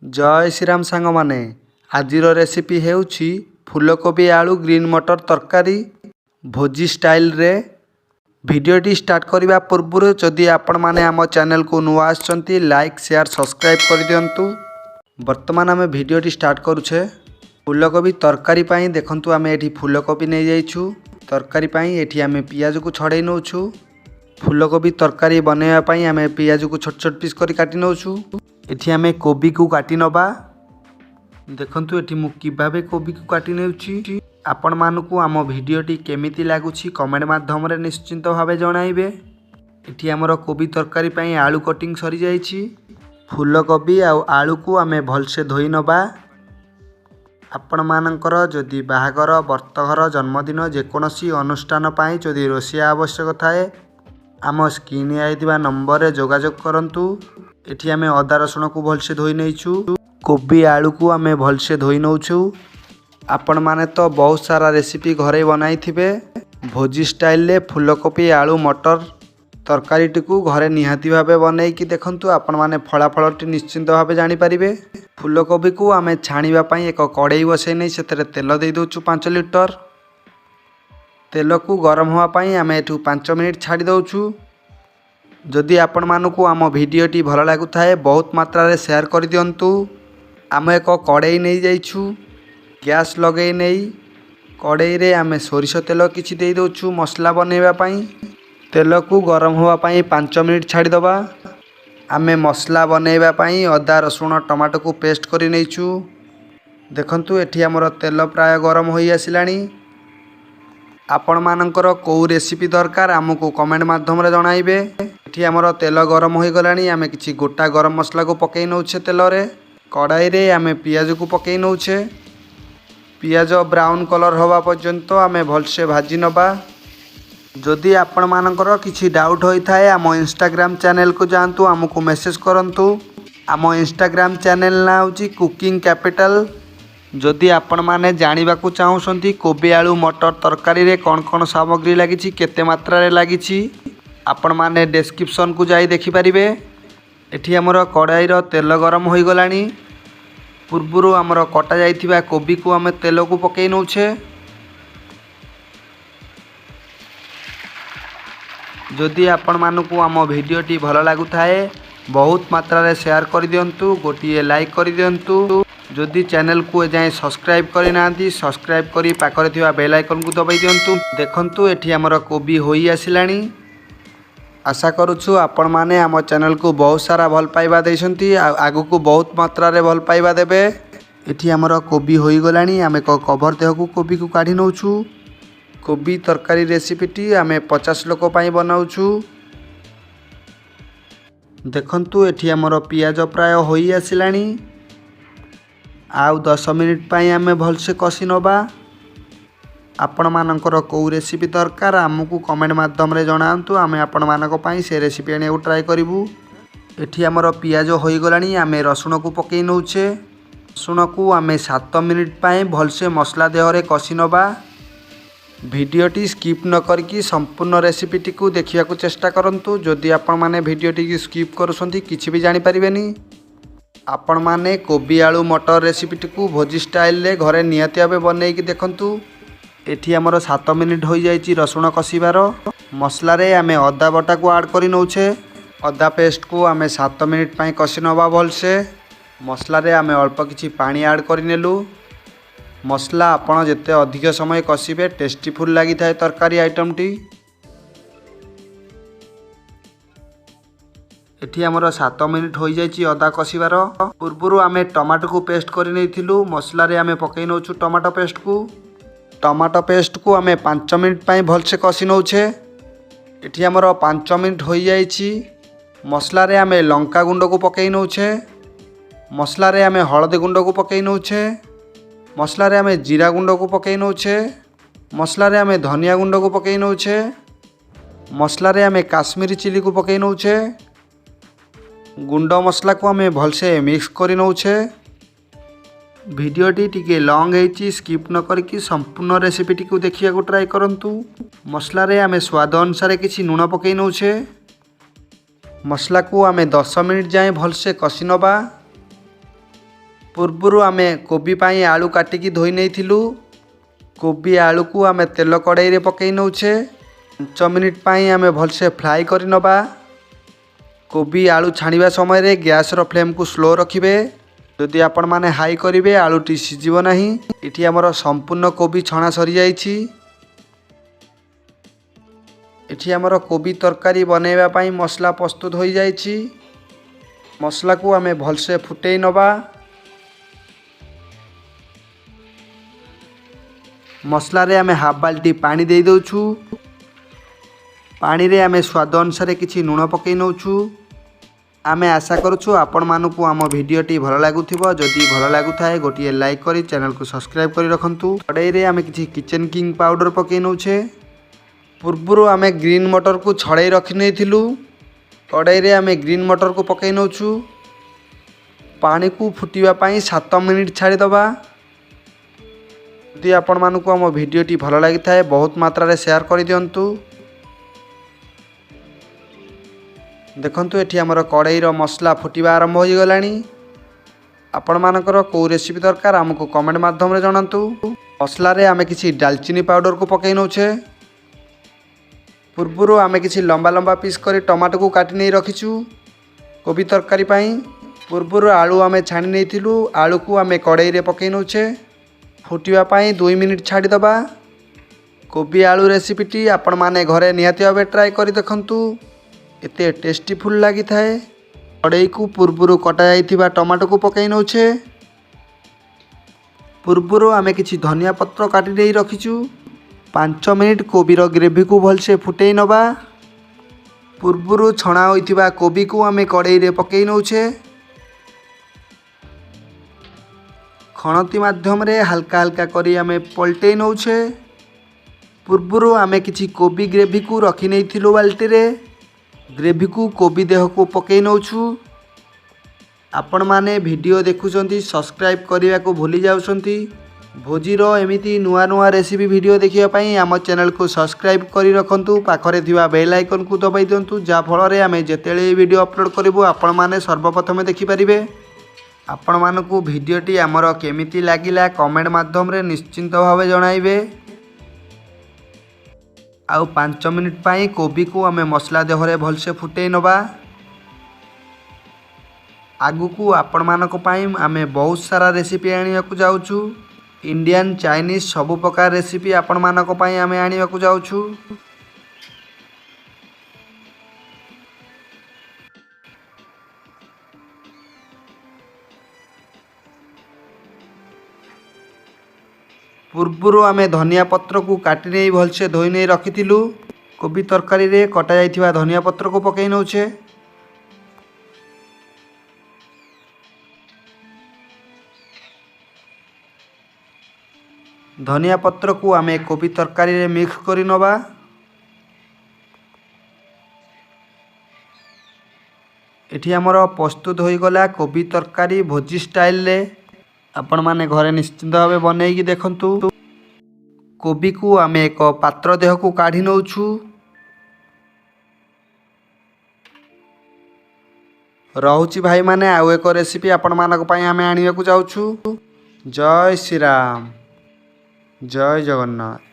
जय श्रीराम सांग माने आजिर रेसिपी हेउछि फूलकोबी आलू ग्रीन मटर तरकारी भोजी स्टाइल रे। भिडियोटी स्टार्ट करने पूर्व जदि आपण माने आम चैनल को नुआ आछंती लाइक शेयर सब्सक्राइब कर दियंतु। वर्तमान आम भिडियोटी स्टार्ट करूछे फूलकोबी तरकारी पाई। देखंतु आम एठी फूलकोबी नहीं जाइछु तरकारी पाई। एठी आम पियाज को छड़े नौछु। फूलकोबी तरकारी बनैया पाई आम पियाज को छोट छोट पीस करी काटी नौछु। एठी आम कोबी को काटी नबा। देखंतु एठी मु किभाबे कोबी को काटी नेउछि। आपण मानकु आम भिडियोटी केमिति लागुछि कमेंट माध्यम रे निश्चिंत भावे जणाइबे। एठी हमर कोबी तरकारी पई आलू कटिंग सरी जाइछि। फूलकोबी आ आलू को आम भलसे धोई नबा। आपण मानकर जदि बाहागर बर्तघर जन्मदिन जेकोसी अनुष्ठान पाई जदि रोसिया आवश्यक थाए आम स्क्रीन आइथिबा नंबर रे जोगाजोग करंतु। एठी आमे अदा रसुण को भलसे धोई नैछु। कोबी आलू को आमे भलसे धोई नौछु। आपण माने तो बहुत सारा रेसिपी घरे बनाई थिबे। भोजी स्टाइल ले फूलकोबी आलू मटर तरकारी टिकु घरे निहाती भाबे बनै कि देखंतु आपण माने फलाफलटी निश्चिंत भाबे जानि परिबे। फूलकोबी को आमे छाणीबा पई एक कड़ाई बसै नै सेतरे तेल देई दोछु 5 लिटर। तेल को गरम होवा पई आमे एठु 5 मिनिट छाड़ी दोछु। जदि आपण मानकु आम भिडियोटी भल लागु थाए बहुत मात्रा रे शेयर कर दियंतु। आम एक कड़ाई नहीं जाइछु गैस लगे नहीं कड़ाई रे आमे सोरिष तेल किछि देई दोछु मसला बनैबा पई। तेल को गरम होवा पई 5 मिनिट छाड़ी दबा। आमे मसला बनैबा पई अदा रसुण टमाटो को पेस्ट करि नैछु। देखंतु एठी हमर तेल प्राय गरम होई आसिलानी। आपण मानकर को रेसिपी दरकार आमको कमेंट माध्यम रे जणाइबे। एठी हमर तेल गरम होई गलानी। आमे किछि गोटा गरम मसला को पकई नौछे तेल रे। कड़ाई रे आमे पियाज को पकई नौछे। पियाज ब्राउन कलर होवा पर्यंत आमे भलसे भाजी नबा। जदि आपण मानकर किछि डाउट होई थाए आम इंस्टाग्राम चैनल को जानतु आमको मेसेज करंतु। आम इंस्टाग्राम चैनल ना होची कुकिंग कैपिटल। जदि आपण माने जानिबाकू चाहुसंती कोबी आलू मटर तरकारी रे कोन कोन सामग्री लागिछि केते मात्रा रे लागिछि आपण माने डिस्क्रिप्शन को जाई देखि परिबे। एठी हमर कड़ाई रो तेल गरम होई गलानी। पूर्वरु हमर कटा जाइथिबा कोबी को हमें तेल को पकई नौछे। जदि आपण मानकू आम भिडियोटी भल लागु थाए बहुत मात्रा रे शेयर कर दियंतु। गोटिए लाइक कर दियंतु। जदि चैनल को जाए सब्सक्राइब करि नांती सब्सक्राइब करी पाखरे थिबा बेल आइकन को दबाई दियंतु। देखंतु एठी हमर कोबी होई आसिलानी। आशा करूछु आपण माने आम चैनल को बहुत सारा भल पाइबा देइसंती आगु को बहुत मात्रा रे भल पाइबा देबे। एठी हमर कोबी होई गलानी। आमे को कवर देह को कोबी को काढी नौछु। कोबी तरकारी रेसिपीटी आमे 50 लोक पई बनाउछु। देखंतु एठी हमर पियाज प्राय होई आसिलानी। आउ 10 मिनिट पई आमे भलसे कसी नबा। आपण मानकर को रेसिपी दरकार आमको कमेंट माध्यम रे जणांतु। आमे आपण मानक पई से रेसिपी आने ट्राई करिवु। एठी हमर पियाज होई गलानी। आमे रसुण को पकई नौछे। रसुण को आमे 7 मिनिट पई भलसे मसला देह रे कसी नबा। भिडियोटी स्किप न करके संपूर्ण रेसिपीटी को देखिया को चेष्टा करंतु। जदि आपण माने भिडियोटी की स्किप करसंती किछि भी जानि परिबेनी। आपण माने कोबी आलू मटर रेसिपीटी को भोजी स्टाइल रे घरे नियति भाबे बनै कि देखंतु। एठी हमर 7 मिनिट होई जाइछि रसुण कसीबार। मसला रे आमे अदा बटा को ऐड करि नौछे। अदा पेस्ट को आमे 7 मिनिट पई कसी नबा भलसे। मसला रे आमे अल्प किछि पानी ऐड करि नेलु। मसला आपण जेते अधिक समय कसीबे टेस्टीफुल लागि थाए तरकारी आइटमटी। एठी हमर 7 मिनिट होई जाइछि अदा कसीबार। पूर्वरु आमे टमाटो को पेस्ट करि नैथिलु। मसला रे आमे पकई नौछु टमाटो पेस्ट को। टमाटो पेस्ट को आमे 5 मिनिट पई भलसे कसी नौछे। एठी हमर 5 मिनिट होई जाइछि। मसला रे आमे लंका गुंड को पकई नौछे। मसला रे आमे हळदी गुंड को पकई नौछे। मसला रे आमे जीरा गुंड को पकई नौछे। मसला रे आमे धनिया गुंड को पकई नौछे। मसला रे आमे काश्मीरी चिली को पकई नौछे। गुंड मसला को आमे भलसे मिक्स करि नौछे। भिडियोटी टिके लॉन्ग है स्किप न करके संपूर्ण रेसिपीटी को देखिया को ट्राई करंतु। मसला रे आमे स्वाद अनुसार किछि लूण पकई नौछे। मसला को आमे 10 मिनिट जाए भलसे कसी नबा। पूर्वरु आमे कोबी पाई आलू काटिकी धोई नैथिलु। कोबी आलू को आमे तेल कड़ाई रे पकई नौछे। 5 मिनिट पाई आमे भलसे फ्राई करि नबा। कोबी आलू छाणिबा समय रे गैस रो फ्लेम को स्लो रखिबे। जदि आपण माने हाई करिवे आलूटी सिझिबो नाही। इठी हमर संपूर्ण कोबी छणा सरी जाईछि। इठी हमर कोबी तरकारी बनेबा पाई मसला प्रस्तुत हो जाईछि। मसला को आमे भलसे फुटेई नबा। मसला रे आमे हाफ बाल्टी पानी दे दउछु। पानी रे आमे स्वाद अनुसार किछि लूण पकई नउछु। आमे आशा करूछु आपण मानकु आम भिडियोटी भल लागुथिबो। जदि भल लागुथाए गोटिए लाइक करी चैनल को सब्सक्राइब करी रखंतु। कड़ाई रे आमे किछि किचन किंग पाउडर पकई नउछे। पूर्वरु आमे ग्रीन मटर को छड़ाई रखि नैथिलु। कड़ाई रे आमे ग्रीन मटर को पकई नउछु। पानी को फुटिबा पाई 7 मिनिट छाड़ी दबा। यदि आपण मानकु आम भिडियोटी भल लागिथाए बहुत मात्रा रे शेयर करि दियंतु। देखंतु एठी हमर कड़ाई रो मसला फुटिबा आरंभ हो गलानी। आपण मानकर को रेसिपी दरकार हमको कमेंट माध्यम रे जणांतु। मसला रे आमे किछि दालचीनी पाउडर को पकई नउछे। पूर्वरु आमे किछि लंबा लंबा पीस करी टमाटो को काटी नै रखिछु कोबी तरकारी पाई। पूर्वरु आलू आमे छाणी नैथिलु। आलू को आमे कड़ाई रे पकई नउछे। फुटिबा पाई 2 मिनिट छाड़ी दबा। कोबी आलू रेसिपीटी आपण माने घरे निहाती भाबे ट्राई करी देखंतु। एते टेस्टीफुल लागि थाए। कड़ाई को पूर्वरु कटा जाइथिबा टमाटो को पकई नउछे। पूर्वरु आमे किछि धनिया पत्र काटी नै रखिछु। 5 मिनिट कोबीर ग्रेवी को भलसे फुटेई नबा। पूर्वरु छणा होइथिबा कोबी को आमे कड़ाई रे पकई नउछे। खणती माध्यम रे हल्का हल्का करी आमे पलटेई नउछे। पूर्वरु आमे किछि कोबी ग्रेवी को रखि नैथिलु बाल्टी रे। ग्रेवी को कोबी देह को पकई नउछु। आपण माने वीडियो देखुचंती सब्सक्राइब करिया को भूली जाउछंती। भोजीर एमिति नुआ नुआ रेसिपी वीडियो देखिया पई आम चैनल को सब्सक्राइब करी रखंतु। पाखरे थिबा बेल आइकन को दबाई दियंतु जा फल रे आमे जेतेले वीडियो अपलोड करिवो आपण माने सर्वप्रथमे देखि परिबे। आपण मानकु वीडियोटी आमर केमिति लागिला कमेंट माध्यम रे निश्चिंत भावे जणाइबे। आउ 5 मिनिट पाई कोबी को आमे मसला देहरे भलसे फुटेई नबा। आगु को आपण मानक पाई आमे बहुत सारा रेसिपी आनिया को जाउछु। इंडियन चाइनीज सब प्रकार रेसिपी आपण मानक पाई आमे आनिया को जाउछु। पूर्वरु आमे धनिया पत्र को काटी नै भलसे धोई नै रखिथिलु। कोबी तरकारी रे कटा जाइथिबा धनिया पत्र को पकई नउछे। धनिया पत्र को आमे कोबी तरकारी रे मिक्स करि नबा। एठी हमर प्रस्तुत होई गला कोबी तरकारी भोजी स्टाइल रे। आपण माने घरे निश्चिंत भावे बनेइकी देखंतु। कोबी को आमे एक पात्र देह को काढ़ी नउछु। रहुची भाई माने आउ एक रेसिपी आपण मानक पाई आमे आनिया को जाउछु। जय श्री राम, जय जगन्नाथ।